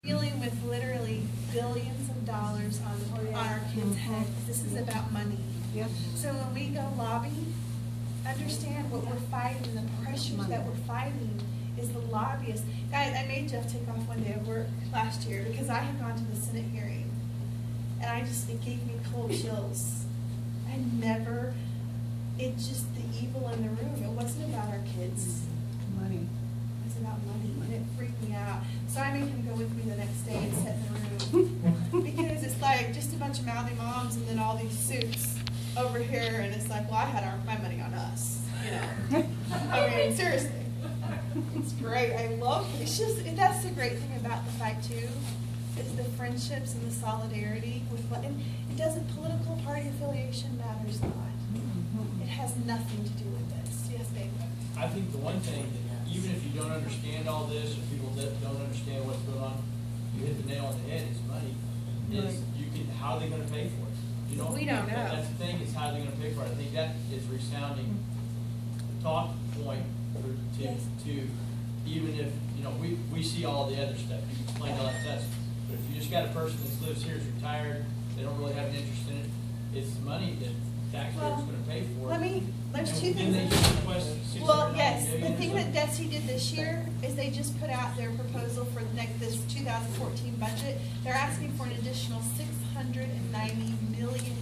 dealing with literally billions of dollars on our kids' heads. This is about money. Yep. So when we go lobby, understand what we're fighting and the pressures that we're fighting is the lobbyists. Guys, I made Jeff take off one day of work last year because I had gone to the Senate hearing, and it gave me cold chills. It's just the evil in the room. It wasn't about our kids. Money. It was about money, and it freaked me out. So I made him go with me the next day and sit in the room. Because it's like just a bunch of mouthy moms and then all these suits over here, and it's like, well, I had my money on us, you know. I mean, seriously. It's great. I love it. It's just, that's the great thing about the fight, too, is the friendships and the solidarity. And it doesn't, political party affiliation matters not. It has nothing to do with this. Yes, babe? I think the one thing, that even if you don't understand all this, or people that don't understand what's going on, you hit the nail on the head, is money. How are they going to pay for it? You know, we don't know. That's the thing, is how they're going to pay for it. I think that is resounding talk point to even if, you know, we see all the other stuff. You explain all that stuff. But if you just got a person that lives here, is retired, they don't really have an interest in it, it's money that taxpayers going to pay for. There's two things. Well, yes, the thing that DESE did this year is they just put out their proposal for this 2014 budget. They're asking for an additional $690 million.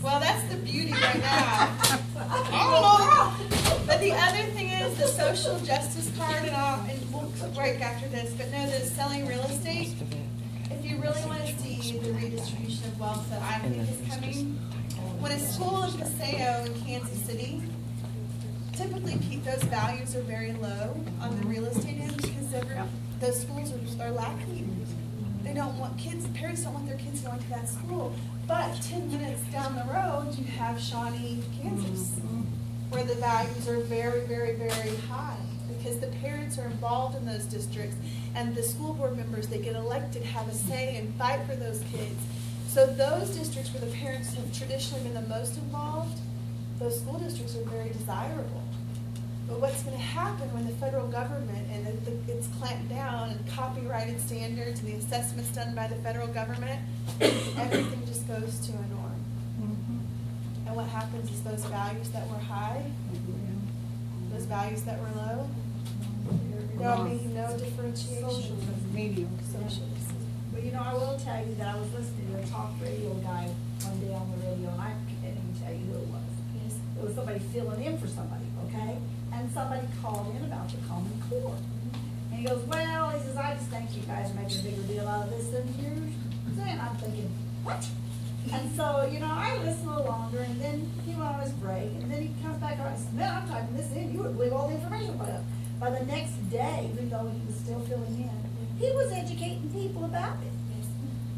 Well, that's the beauty right now. But the other thing is the social justice card, and we'll break after this, but no, the selling real estate. If you really want to see the redistribution of wealth that I think is coming, when a school in Paseo in Kansas City, typically those values are very low on the real estate end because those schools are lacking. They don't want parents don't want their kids going to that school. But 10 minutes down the road, you have Shawnee, Kansas, where the values are very, very, very high because the parents are involved in those districts, and the school board members that get elected have a say and fight for those kids. So those districts where the parents have traditionally been the most involved, those school districts are very desirable. But what's going to happen when the federal government and it's clamped down and copyrighted standards and the assessments done by the federal government, everything just goes to a norm. And what happens is those values that were high, those values that were low, there will be no differentiation. Socialism. Well, you know, I will tell you that I was listening to a talk radio guy one day on the radio, and I can't even tell you who it was. Yes. It was somebody filling in for somebody, okay? And somebody called in about the Common Core. And he goes, well, he says, I just think you guys are making a bigger deal out of this than you're saying. I'm thinking, what? And so, you know, I listened a little longer, and then he went on his break, and then he comes back on and says, man, I'm typing this in. You would believe all the information about it. By the next day, even though he was still filling in, he was educating people about it.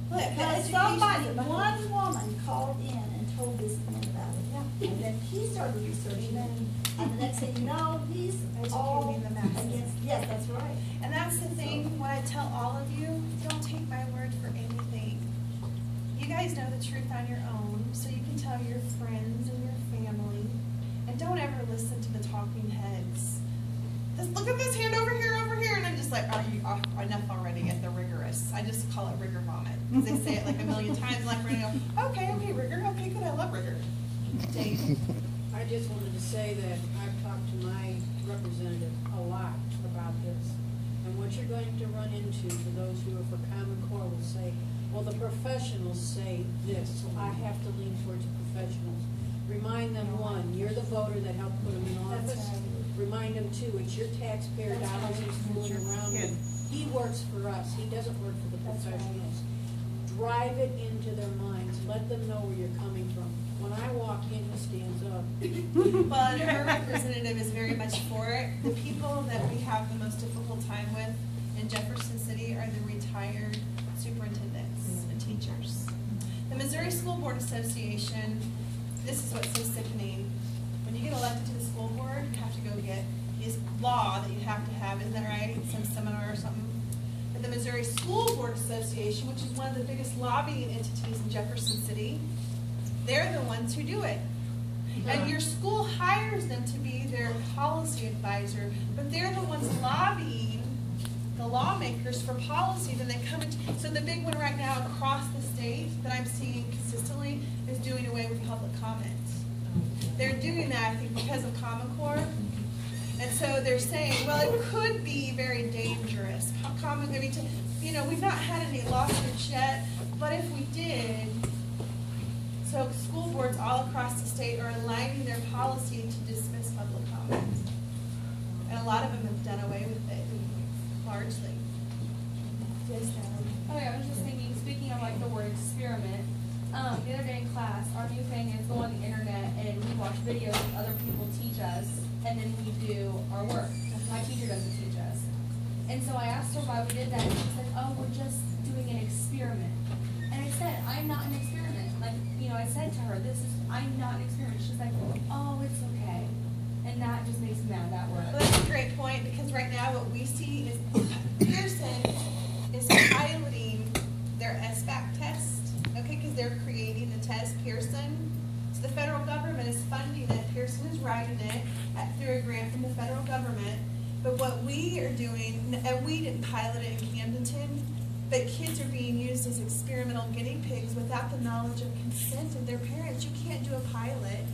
Because somebody, one woman called in and told this man about it. Yeah. And then he started researching it, and the next thing you know, he's all against. Yes, that's right. And that's the thing, when I tell all of you, don't take my word for anything. You guys know the truth on your own, so you can tell your friends and your family. And don't ever listen to the talking heads. Just look at this hand over here, and I'm just like, are you enough already at the rigorous? I just call it rigor vomit. Because they say it like a million times, like we're going to go, okay, rigor, okay, good, I love rigor. Dave. I just wanted to say that I've talked to my representative a lot about this. And what you're going to run into, for those who are for Common Core, will say, well, the professionals say this, so I have to lean towards the professionals. Remind them, one, you're the voter that helped put them in office. Remind them, two, it's your taxpayer dollars he's fooling around with. He works for us. He doesn't work for the professionals. Drive it into their minds. Let them know where you're coming from. When I walk in, he stands up. Well, and her representative is very much for it. The people that we have the most difficult time with in Jefferson City are the retired superintendents and teachers. The Missouri School Board Association, this is what's so sickening. When you get elected to the school board, you have to go get this law that you have to have, isn't that right? Some seminar or something. But the Missouri School Board Association, which is one of the biggest lobbying entities in Jefferson City, they're the ones who do it. And your school hires them to be their policy advisor, but they're the ones lobbying lawmakers for policies, and they come into, so the big one right now across the state that I'm seeing consistently is doing away with public comment. They're doing that, I think, because of Common Core. And so they're saying, well, it could be very dangerous. We've not had any lawsuits yet, but if we did, so school boards all across the state are aligning their policy to dismiss public comment. And a lot of them have done away with it, largely. Yes, Natalie? Oh yeah, I was just thinking, speaking of like the word experiment, the other day in class, our new thing is go on the internet and we watch videos that other people teach us, and then we do our work. My teacher doesn't teach us. And so I asked her why we did that, and she said, oh, we're just doing an experiment. And I said, I'm not an experiment. Like, I said to her, I'm not an experiment. She's like, oh, it's okay. And that just makes me mad, that word. Well, that's a great point, because right now what we see is Pearson is piloting their SBAC test, okay, because they're creating the test, Pearson. So the federal government is funding it, Pearson is writing it through a grant from the federal government. But what we are doing, and we didn't pilot it in Camdenton, but kids are being used as experimental guinea pigs without the knowledge of consent of their parents. You can't do a pilot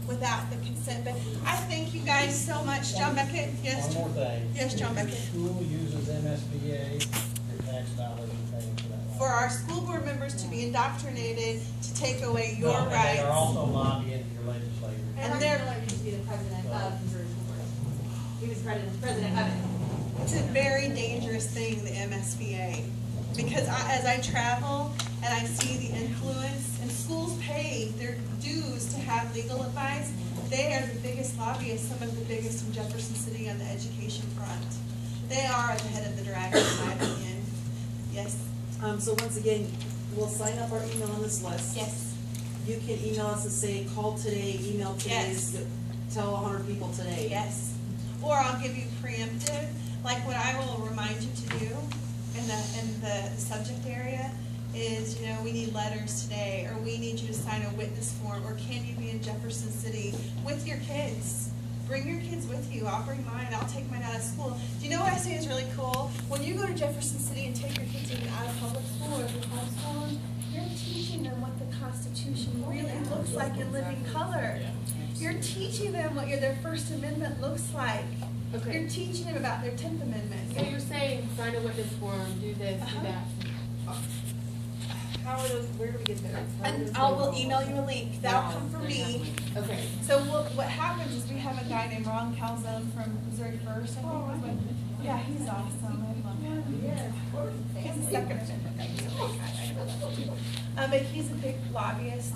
without the consent. But I thank you guys so much. John Beckett? Yes. One more thing. Yes, John Beckett. If your school uses MSBA, your tax dollars are paying for that. For our school board members to be indoctrinated to take away your No, and rights. they are also lobbying your legislators. And they're, used to be the president of Missouri School Board. He was president of it. it's a very dangerous thing, the MSBA. Because as I travel and I see the influence, and schools pay their dues to have legal advice, they are the biggest lobbyists, some of the biggest in Jefferson City on the education front. They are the head of the dragon, in my opinion. Yes? So once again, we'll sign up our email on this list. Yes. You can email us and say, call today, email today, Yes. tell 100 people today. Yes. Or I'll give you preemptive, like what I will remind you to do in the subject area is, we need letters today, or we need you to sign a witness form, or can you be in Jefferson City with your kids? Bring your kids with you. I'll bring mine. I'll take mine out of school. Do you know what I say is really cool? When you go to Jefferson City and take your kids even out of public school or if you're homeschooling, you're teaching them what the Constitution really looks like in living color. You're teaching them what their First Amendment looks like. Okay. You're teaching them about their 10th Amendment. So you're saying sign a witness form, do this, do that. How are those, where do we get those? How are And those I will available? email you a link. That'll come from me. Okay. So what happens is we have a guy named Ron Calzone from Missouri First, I think was what, yeah, he's awesome. I love him. He's a Second Amendment guy. He's a great guy. I love him. But he's a big lobbyist.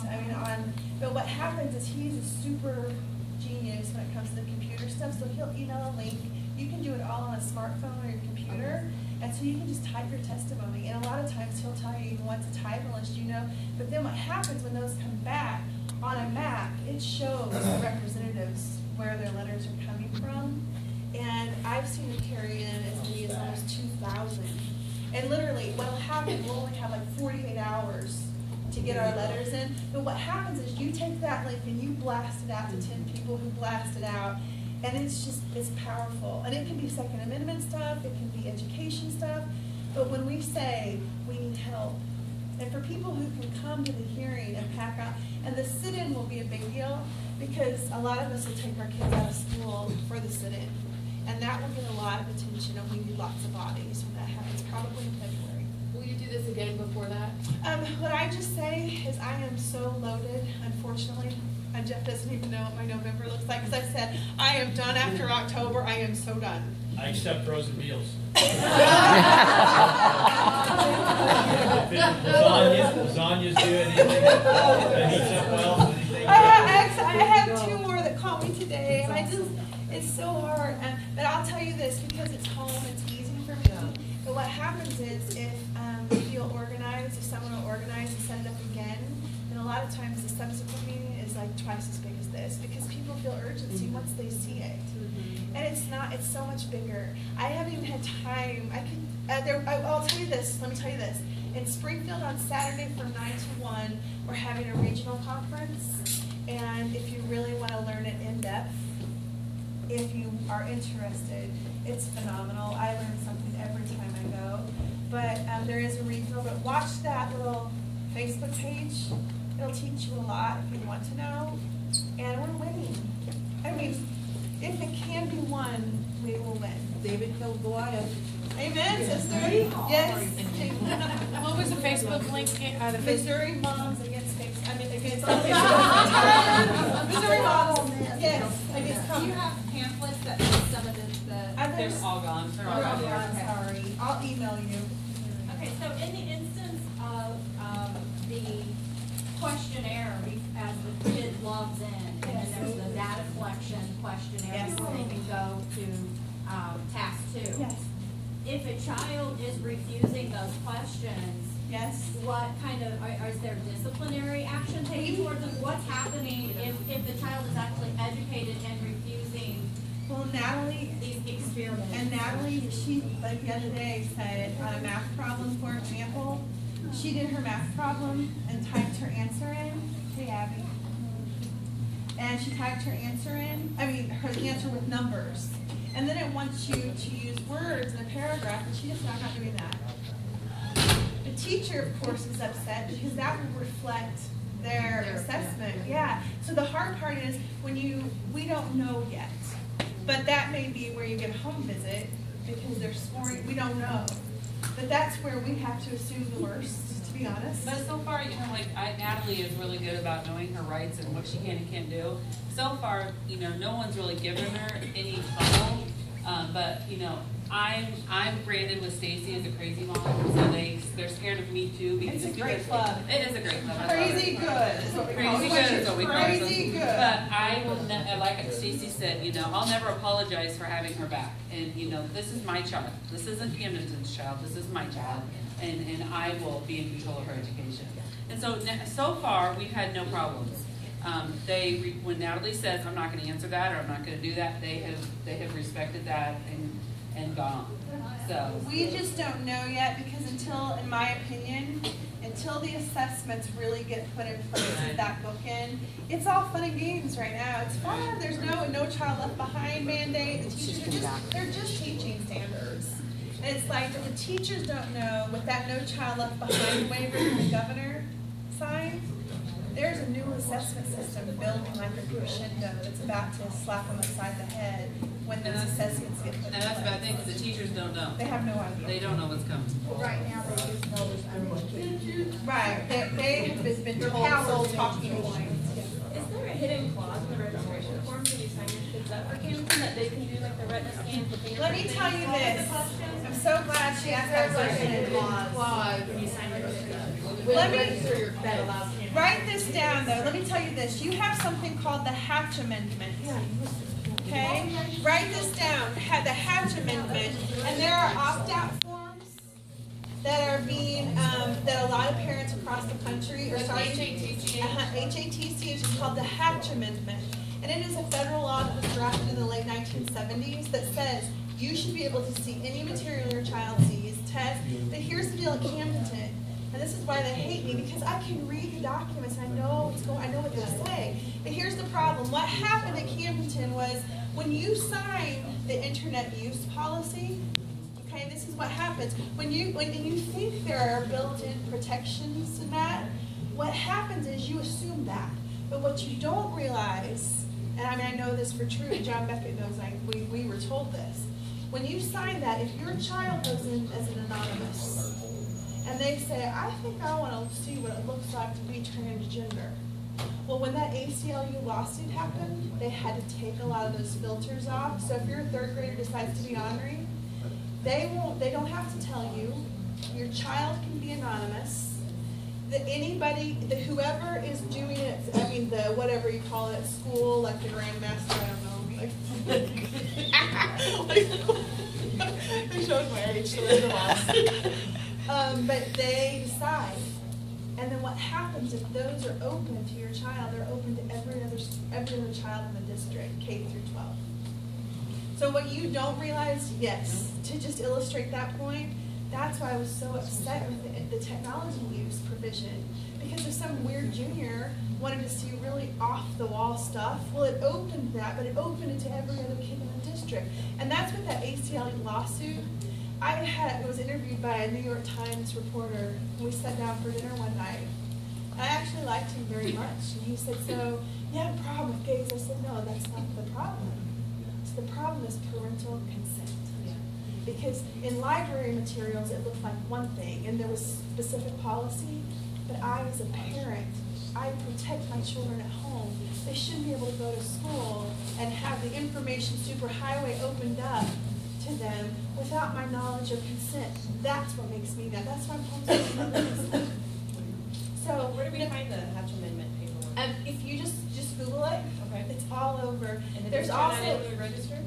But what happens is he's a super genius when it comes to the computer stuff. So he'll email a link. You can do it all on a smartphone or your computer. And so you can just type your testimony. And a lot of times he'll tell you even what's a title list, But then what happens when those come back on a map, it shows the representatives where their letters are coming from. And I've seen it carry in as many as almost 2,000. And literally, what'll happen, we'll only have like 48 hours to get our letters in. But what happens is you take that link and you blast it out to 10 people who blast it out. And it's powerful. And it can be Second Amendment stuff, it can be education stuff. But when we say we need help, and for people who can come to the hearing and pack out, and the sit-in will be a big deal because a lot of us will take our kids out of school for the sit-in. And that will get a lot of attention, and we need lots of bodies when that happens, probably in February. Will you do this again before that? What I just say is I am so loaded, unfortunately. And Jeff doesn't even know what my November looks like, because I said, I am done after October, I am so done. I accept frozen meals. Lasagna's good, anything that heats up well, anything. I have 2 more that call me today, and it's so hard. But I'll tell you this, because it's home, it's easy for me. But what happens is if you'll organize, if someone will organize and set it up again, then a lot of times the subsequent meeting is like twice as big as this, because people feel urgency once they see it. And it's so much bigger. I haven't even had time. I'll tell you this, let me tell you this. In Springfield on Saturday from 9 to 1, we're having a regional conference. And if you really want to learn it in depth, if you are interested, it's phenomenal. I learn something every time I watch that little Facebook page. It'll teach you a lot if you want to know. And we're winning. I mean, if it can be won, we will win. David killed Goliath. Amen, sister. Yes. What was the Facebook link? Missouri moms against Facebook. I mean, against Missouri moms. Yes. Against Do you have pamphlets that list some of the They're all gone. They're all gone, sorry. I'll email you. Okay, so in the instance of the questionnaire, as the kid logs in, and then there's the data collection questionnaire Yes. before they can go to task 2. Yes. If a child is refusing those questions, Yes. what kind of, is there disciplinary action taken towards them? What's happening if the child is actually educated and refusing Well, Natalie, these experiments? and Natalie, she, like the other day, said on a math problem, for example, she did her math problem and typed her answer in. Hey, Abby. And she typed her answer in, her answer with numbers. And then it wants you to use words in a paragraph, and she just not doing that. The teacher, of course, is upset because that would reflect their assessment. Yeah. So the hard part is we don't know yet. But that may be where you get a home visit because they're scoring, we don't know. But that's where we have to assume the worst, to be honest. But so far, Natalie is really good about knowing her rights and what she can and can't do. So far, no one's really given her any trouble. But I'm branded with Stacy as a crazy mom, so they're scared of me too. Because It's a great club. It is a great club. Crazy good is what we call it. Crazy good is what we call it. Crazy good. But I will, like Stacy said, I'll never apologize for having her back. And this is my child. This isn't Camdenton's child. This is my child, and I will be in control of her education. And so far we've had no problems. When Natalie says I'm not going to answer that or I'm not going to do that, they have respected that and gone on. So we just don't know yet because in my opinion, until the assessments really get put in place with that bookend, it's all fun and games right now. It's fun. There's no child left behind mandate. The teachers they're just teaching standards. And it's like if the teachers don't know what that no child left behind waiver from the governor signed, there's a new assessment system building like a crescendo that's about to slap them upside the head when those assessments get put in and that's a bad place. thing because the teachers don't know. They have no idea. They don't know what's coming. Right now, they just know there's uneducated. Right, they have been told talking points. Is there a hidden clause in the registration forms when you sign your kids up for Camdenton that they can do like the retina scan for fingerprinting? Let me tell you this, I'm so glad she asked that question. Clause when you sign your kids up. Let me- Register your that allows Camdenton. Write this down though, let me tell you this, you have something called the Hatch Amendment. Okay, write this down, the Hatch Amendment, and there are opt-out forms that are being, that a lot of parents across the country are starting. HATCH is called the Hatch Amendment, and it is a federal law that was drafted in the late 1970s that says you should be able to see any material your child sees, test, but here's the deal at Camdenton, and this is why they hate me, because I can read the documents, I know what's going, I know what they say. But here's the problem. What happened at Camdenton was when you sign the internet use policy, okay, this is what happens. When you think there are built-in protections in that, what happens is you assume that. But what you don't realize, and I know this for true, John Beckett knows, we were told this. When you sign that, if your child goes in as an anonymous, and they say, I think I want to see what it looks like to be transgender. Well, when that ACLU lawsuit happened, they had to take a lot of those filters off. So if your third grader decides to be ornery, they don't have to tell you. Your child can be anonymous. Whoever is doing it, the whatever you call it at school, like the grandmaster, I don't know. It shows my age, so there's a lawsuit. But they decide. And then what happens if those are open to your child, they're open to every other child in the district, K through 12. So what you don't realize, yes, to just illustrate that point, that's why I was so upset with the technology use provision. Because if some weird junior wanted to see really off-the-wall stuff, well, it opened that, but it opened it to every other kid in the district. And that's what that ACLU lawsuit, was interviewed by a New York Times reporter, and we sat down for dinner one night. I actually liked him very much, and he said, so, you have a problem with gays? I said, no, that's not the problem. So the problem is parental consent. Because in library materials, it looked like one thing, and there was specific policy, but I, as a parent, I protect my children at home. They shouldn't be able to go to school and have the information superhighway opened up to them without my knowledge or consent. That's what makes me mad. That's why I'm homeschooling. So Where do we find the Hatch Amendment paperwork? if you just Google it, Okay. it's all over. And then There's you turn that also in when we register?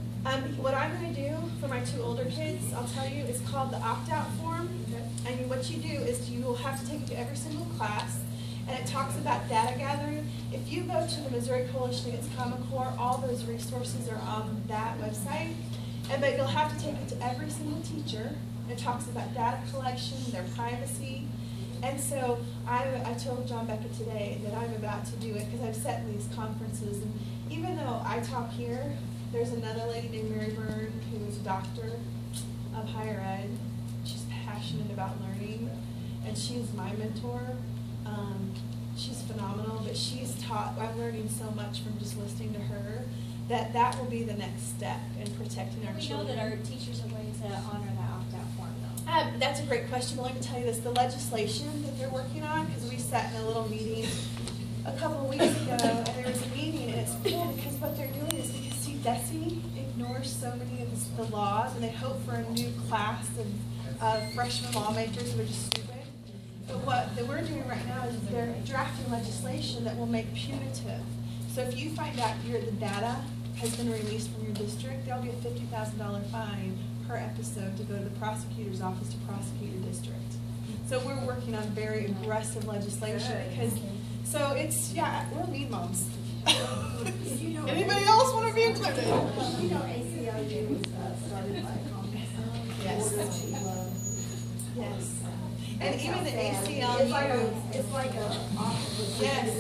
what I'm going to do for my 2 older kids, I'll tell you, it's called the opt-out form. And what you do is you will have to take it to every single class, and it talks about data gathering. If you go to the Missouri Coalition Against Common Core, all those resources are on that website. But you'll have to take it to every single teacher. It talks about data collection, their privacy. And so I told John Beckett today that I'm about to do it because I've sat in these conferences. And even though I talk here, there's another lady named Mary Byrne who is a doctor of higher ed. She's passionate about learning, and she's my mentor. She's phenomenal, but she's taught, I'm learning so much from just listening to her, that will be the next step in protecting our We know children. that our teachers are going to honor that opt-out form though. That's a great question, but let me tell you this, the legislation that they're working on, because we sat in a little meeting a couple of weeks ago, and there was a meeting, and it's cool because what they're doing is because, see, DESE ignores so many of the laws, and they hope for a new class of freshman lawmakers who are just stupid. But what we're doing right now is they're drafting legislation that will make punitive. So if you find out the data has been released from your district, there'll be a $50,000 fine per episode to go to the prosecutor's office to prosecute your district. So we're working on very aggressive legislation because, so it's, we're mean moms. Anybody else want to be included? You know, ACLU was started by a comic. Yes. Yes. And even the It's like a office. Yes.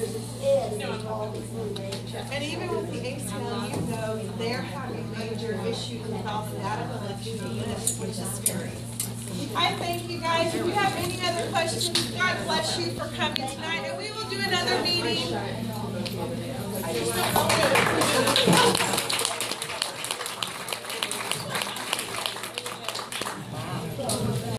There's all these little names. And even with the ACLU, though, they're having major issues with all the data collection on this, which is scary. I thank you guys. If you have any other questions, God bless you for coming tonight, and we will do another meeting.